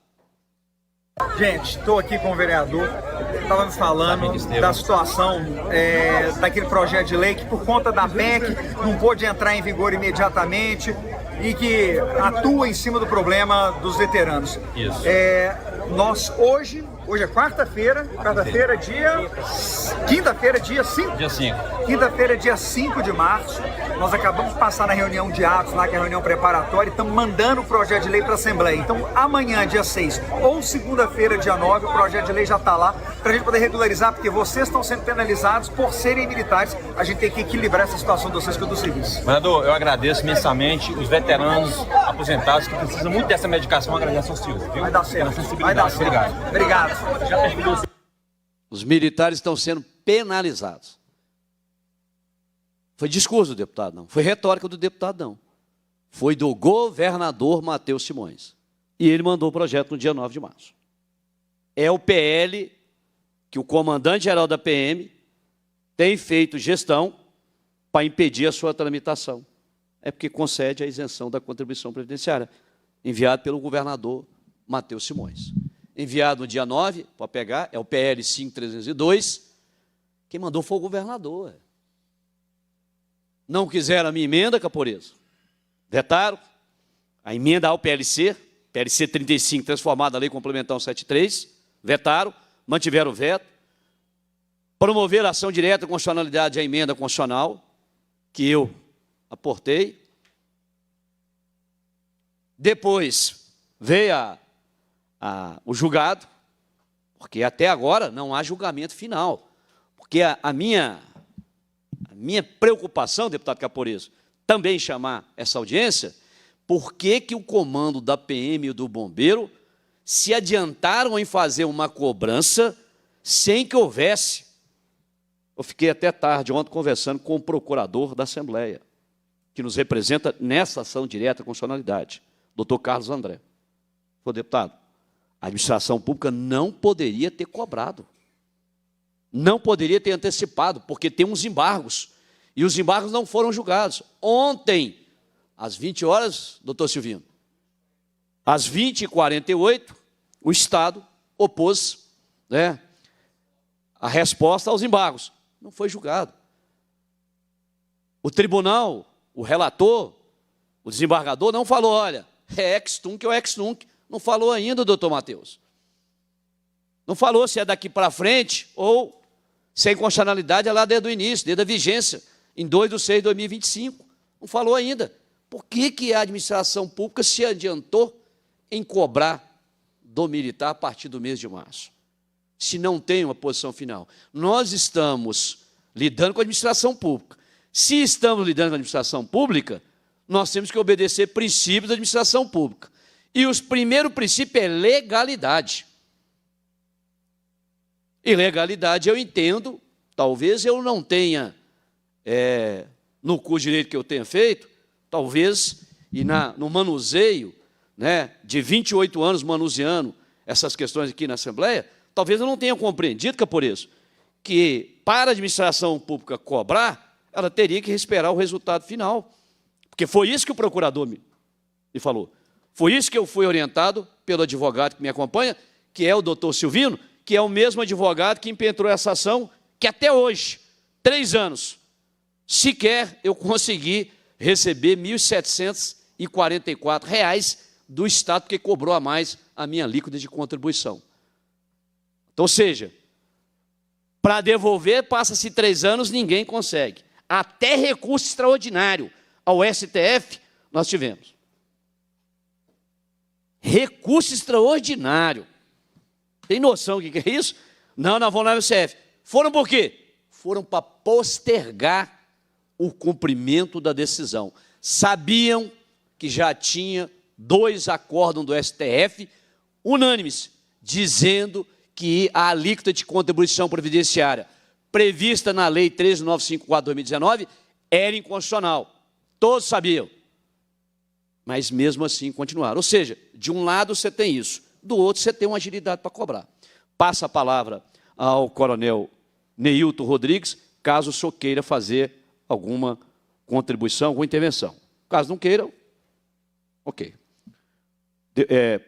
Gente, estou aqui com o vereador, estava me falando da situação daquele projeto de lei que, por conta da PEC, não pôde entrar em vigor imediatamente e que atua em cima do problema dos veteranos. Isso. Nós hoje é quarta-feira, quinta-feira, dia 5? Dia 5. Quinta-feira, dia 5 de março, nós acabamos de passar na reunião de atos, lá que é a reunião preparatória, e estamos mandando o projeto de lei para a Assembleia. Então, amanhã, dia 6, ou segunda-feira, dia 9, o projeto de lei já está lá, para a gente poder regularizar, porque vocês estão sendo penalizados por serem militares. A gente tem que equilibrar essa situação de vocês com o do serviço. Governador, eu agradeço imensamente os veteranos aposentados que precisam muito dessa medicação, agradeço ao senhor. Viu? Vai dar certo. Vai dar certo. Obrigado. Obrigado. Os militares estão sendo penalizados. Foi discurso do deputado, não. Foi retórica do deputado, não. Foi do governador Matheus Simões. E ele mandou o projeto no dia 9 de março. É o PL que o comandante-geral da PM tem feito gestão para impedir a sua tramitação. É porque concede a isenção da contribuição previdenciária, enviado pelo governador Matheus Simões. Enviado no dia 9, pode pegar, é o PL 5302. Quem mandou foi o governador. Não quiseram a minha emenda, Caporizo. Vetaram. A emenda ao PLC 35, transformada na Lei Complementar 173. Vetaram, mantiveram o veto. Promover a ação direta de constitucionalidade à emenda constitucional, que eu aportei. Depois veio o julgado, porque até agora não há julgamento final. Porque a minha preocupação, deputado Caporizo, também chamar essa audiência, por que o comando da PM e do bombeiro se adiantaram em fazer uma cobrança sem que houvesse. Eu fiquei até tarde ontem conversando com o procurador da Assembleia, que nos representa nessa ação direta de constitucionalidade, doutor Carlos André. Falou, deputado, a administração pública não poderia ter cobrado. Não poderia ter antecipado, porque tem uns embargos. E os embargos não foram julgados. Ontem, às 20 horas, doutor Silvino, às 20h48, o Estado opôs, né, a resposta aos embargos. Não foi julgado. O tribunal, o relator, o desembargador não falou, olha, é ex-tunc ou ex-nunc. Não falou ainda, doutor Matheus. Não falou se é daqui para frente ou se a inconstitucionalidade é lá desde o início, desde a vigência, em 2/6/2025. Não falou ainda. Por que a administração pública se adiantou em cobrar do militar a partir do mês de março? Se não tem uma posição final. Nós estamos lidando com a administração pública. Se estamos lidando com a administração pública, nós temos que obedecer princípios da administração pública. E o primeiro princípio é legalidade. E legalidade eu entendo, talvez eu não tenha, no curso de direito que eu tenha feito, talvez, e no manuseio, né, de 28 anos manuseando essas questões aqui na Assembleia, talvez eu não tenha compreendido, Caporizo, que para a administração pública cobrar, ela teria que esperar o resultado final. Porque foi isso que o procurador me falou. Foi isso que eu fui orientado pelo advogado que me acompanha, que é o doutor Silvino, que é o mesmo advogado que impetrou essa ação, que até hoje, 3 anos, sequer eu consegui receber R$ 1.744 do Estado, porque cobrou a mais a minha alíquota de contribuição. Então, ou seja, para devolver, passa-se 3 anos, ninguém consegue. Até recurso extraordinário ao STF nós tivemos. Recurso extraordinário. Tem noção do que é isso? Não, nós vamos lá no STF. Foram por quê? Foram para postergar o cumprimento da decisão. Sabiam que já tinha 2 acórdãos do STF unânimes, dizendo que a alíquota de contribuição previdenciária prevista na Lei 13.954/2019 era inconstitucional. Todos sabiam. Mas, mesmo assim, continuaram. Ou seja, de um lado você tem isso, do outro você tem uma agilidade para cobrar. Passa a palavra ao coronel Neilton Rodrigues, caso o senhor queira fazer alguma contribuição, alguma intervenção. Caso não queira, ok.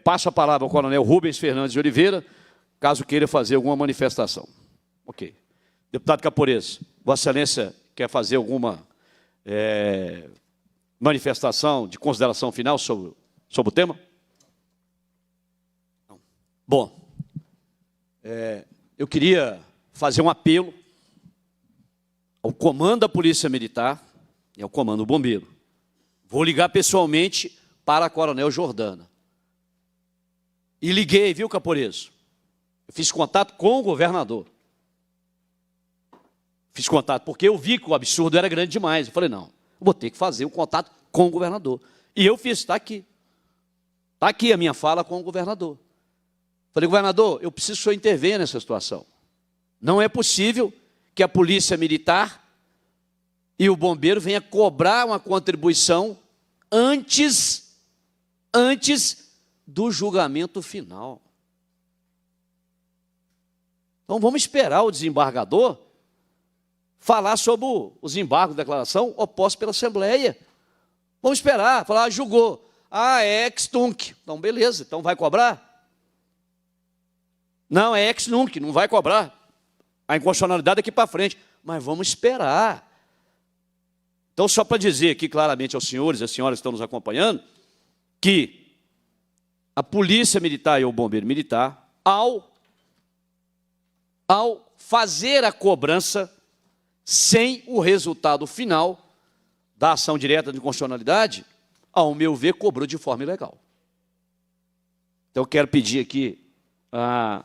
Passo a palavra ao coronel Rubens Fernandes de Oliveira, caso queira fazer alguma manifestação. Ok. Deputado Capores, Vossa Excelência quer fazer alguma manifestação de consideração final sobre o tema? Não. Bom, eu queria fazer um apelo ao comando da Polícia Militar e ao comando do Bombeiro. Vou ligar pessoalmente para a coronel Jordana. E liguei, viu, Capores? Eu fiz contato com o governador. Fiz contato porque eu vi que o absurdo era grande demais. Eu falei, não, vou ter que fazer um contato com o governador. E eu fiz, está aqui. Está aqui a minha fala com o governador. Falei, governador, eu preciso que o senhor intervenha nessa situação. Não é possível que a Polícia Militar e o Bombeiro venham cobrar uma contribuição antes do julgamento final. Então, vamos esperar o desembargador falar sobre os embargos de declaração opostos pela Assembleia. Vamos esperar, falar, julgou. É ex-tunc. Então, beleza, então vai cobrar? Não, é ex-nunc, não vai cobrar. A inconstitucionalidade daqui para frente. Mas vamos esperar. Então, só para dizer aqui claramente aos senhores e às senhoras que estão nos acompanhando, que a Polícia Militar e o Bombeiro Militar, ao fazer a cobrança sem o resultado final da ação direta de inconstitucionalidade, ao meu ver, cobrou de forma ilegal. Então, eu quero pedir aqui a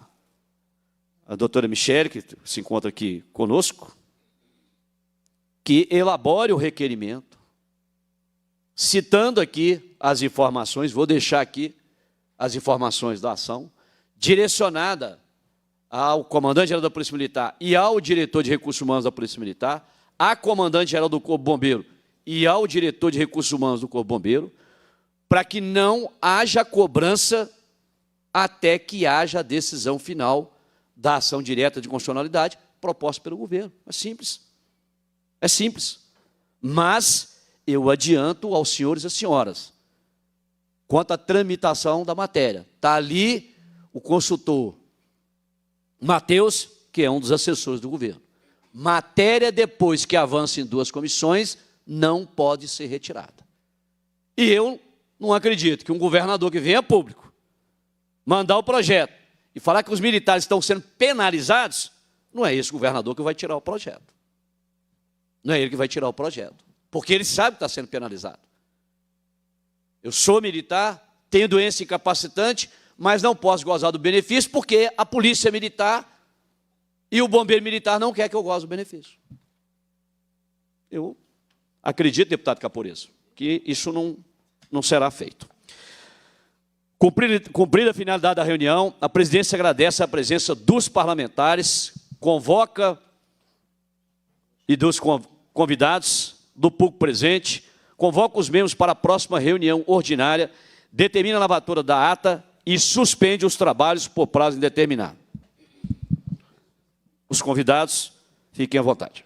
doutora Michele, que se encontra aqui conosco, que elabore o requerimento, citando aqui as informações, vou deixar aqui as informações da ação, direcionada ao comandante-geral da Polícia Militar e ao diretor de Recursos Humanos da Polícia Militar, à comandante-geral do Corpo Bombeiro e ao diretor de Recursos Humanos do Corpo Bombeiro, para que não haja cobrança até que haja a decisão final da ação direta de constitucionalidade proposta pelo governo. É simples. É simples. Mas eu adianto aos senhores e às senhoras, quanto à tramitação da matéria. Está ali o consultor Matheus, que é um dos assessores do governo. Matéria, depois que avança em 2 comissões, não pode ser retirada. E eu não acredito que um governador que venha a público mandar o projeto e falar que os militares estão sendo penalizados, não é esse governador que vai tirar o projeto. Não é ele que vai tirar o projeto. Porque ele sabe que está sendo penalizado. Eu sou militar, tenho doença incapacitante, mas não posso gozar do benefício porque a Polícia Militar e o Bombeiro Militar não quer que eu goze do benefício. Eu acredito, deputado Capores, que isso não será feito. Cumprida a finalidade da reunião, a presidência agradece a presença dos parlamentares, convoca e dos convidados do público presente, convoca os membros para a próxima reunião ordinária, determina a lavatura da ata e suspende os trabalhos por prazo indeterminado. Os convidados, fiquem à vontade.